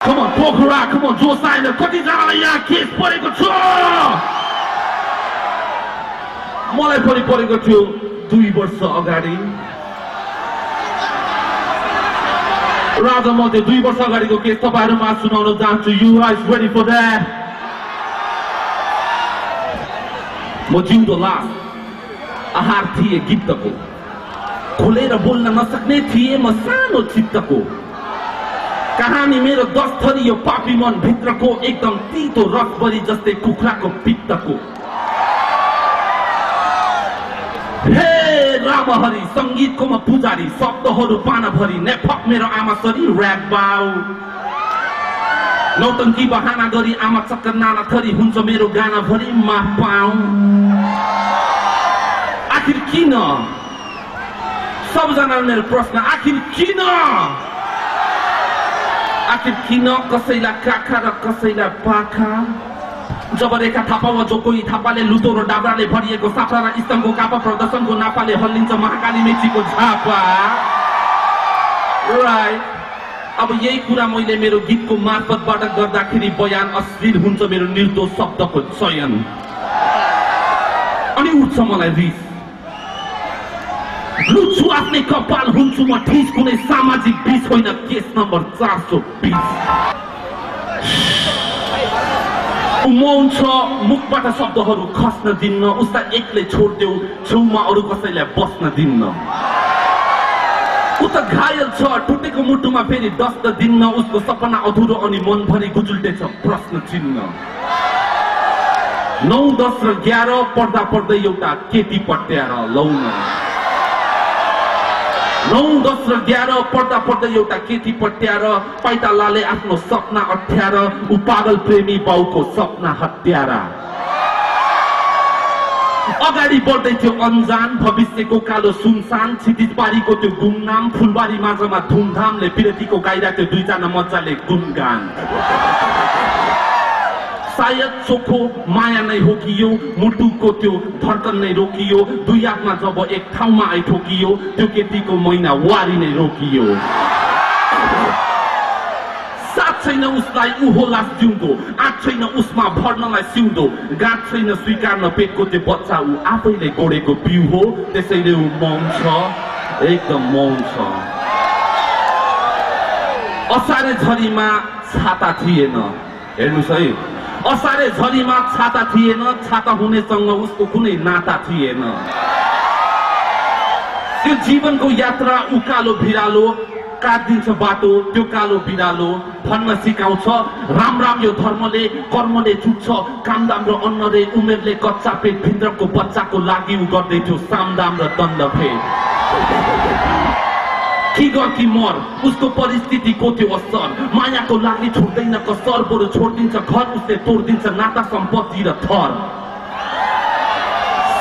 Come on, Pokhara, come on, जोश आएन कतिजनालाई यहाँ केस परेको छ मलाई पनि परेको थियो 2 वर्ष अगाडि राजा म त्यो 2 वर्ष अगाडिको केस तपाईहरुमा सुनाउन चाहन्छु you guys ready for that म जिउँदो लास आहार थिए गीतको खोलेर बोल्न नसक्ने थिए म सानो चित्तको कहानी मेरो 10 थरी यो पापी मन भित्रको एकदम तीतो रसभरी जस्तै कुखुराको पित्तको हे रामहरि संगीतको म पुजारी शब्दहरू पाना भरी नेफक मेरो आमा सरी र्याप बाउ नौटंकी बहाना गरी आमा चक्कर नाना थरी हुन्छ मेरो गाना भरी माफ पाऊ आखिर किन सबजना मेरो प्रश्न आखिर किन कसैलाई काखा र कसैलाई पाखा जब रेखा थापा वा जो कोही थापाले लुतो र डाब्राले भरिएको साफ्रा र स्तम्भको कापा प्रदर्शनको नापाले हल्लिन्छ महाकाली मेचीको झापा राइट अब यही कुरा मैले मेरो गीतको मार्फतबाट गर्दाखेरि बयान अश्लील हुन्छ मेरो निर्दोष शब्दको चयन अनि उठ्छ मलाई रिस लुच्छु आफ्नै कपाल हुन्छु म ठिस कुनै सामाजिक बिस होइन केस नम्बर 420 मौन छ मुखबाट शब्दहरू खस्न दिन्न उसलाई एक्लै छोड्देऊ छेउमा अरू कसैलाई बस्न दिन्न उ त घायल छ टुटेको मुटुमा फेरि दस्त दिन्न उसको सपना अधुरो अनि मनभरि गुजुल्टेछ प्रश्न चिन्ह 9, 10 र 11 पढ्दा पढ्दै एउटा केटी पट्याएर लौन 9, 10 र 11 पढ्दा पढ्दै एउटा केटी पट्याएर पाइतालाले आफ्नो सपना अठ्याएर उ पागल प्रेमी बाउको सपना हत्यारा अगाडि बढ्दै थियो अन्जान भविष्यको कालो सुनसान क्षितिज पारीको त्यो गुमनाम फुलबारी माझमा धुमधामले विरतीको गाइरा त्यो 2 जना मजाले गुनगान सायद चोखो माया नै हो कि यो मुटुको त्यो धड्कन नै रोकियो 2 आँखमा जब एक ठाउँमा आइ ठोकियो त्यो केटीको महिना वारी नै रोकियो साथ छैन उसलाई उ होला जिउँदो आँख छैन उसमा भर्नलाई सिउँदो गाँठ छैन स्वीकार्न पेटको त्यो बच्चा उ आफैले गोडेको बिउ हो त्यसैले उ मौन छ एकदम मौन छ असारे झरीमा छाता थिएन हेर्नुस् है असारे झरीमा छाता थिएन छाता हुनेसँग उसको कुनै नाता थिएन त्यो जीवनको यात्रा उकालो भिरालो काट्दिन्छ बाटो त्यो कालो बिरालो भन्न सिकाउँछ राम राम यो धर्मले कर्मले चुक्छ कामदाम र अन्नले उमेरले कच्चा पेट भित्रको बच्चाको लागि उ गर्दै थियो सामदाम र दण्ड भेट कि गर कि मर उसको परिस्थितिको त्यो असर मायाको लागि छोड्दैन कसर बरु छोडिदिन्छ घर उसले तोड्दिन्छ नाता सम्पत्ति र थर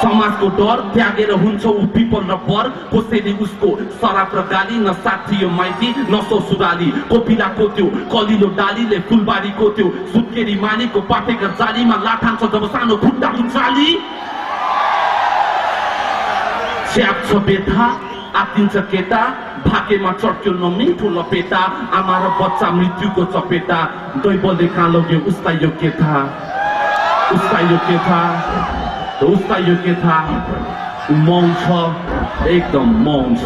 समाजको डर त्यागेर हुन्छ उ पिपल र बर कसैले उसको शराब र गाली न साथी यो माइती न ससुराली कोपिलाको त्यो कलिलो डालीले फुलबारीको त्यो सुत्केरी मानीको पाटेको जालीमा लाठान्छ जब सानो खुट्टा उचाली च्याप्छ बेथा आत्तिन्छ केटा भाकेमा चट्क्यो नमिठो लपेटा आमा र बच्चा मृत्युको चपेटा दैवले कहाँ लग्यो उसलाई यो केथा मौन छ एकदम मौन छ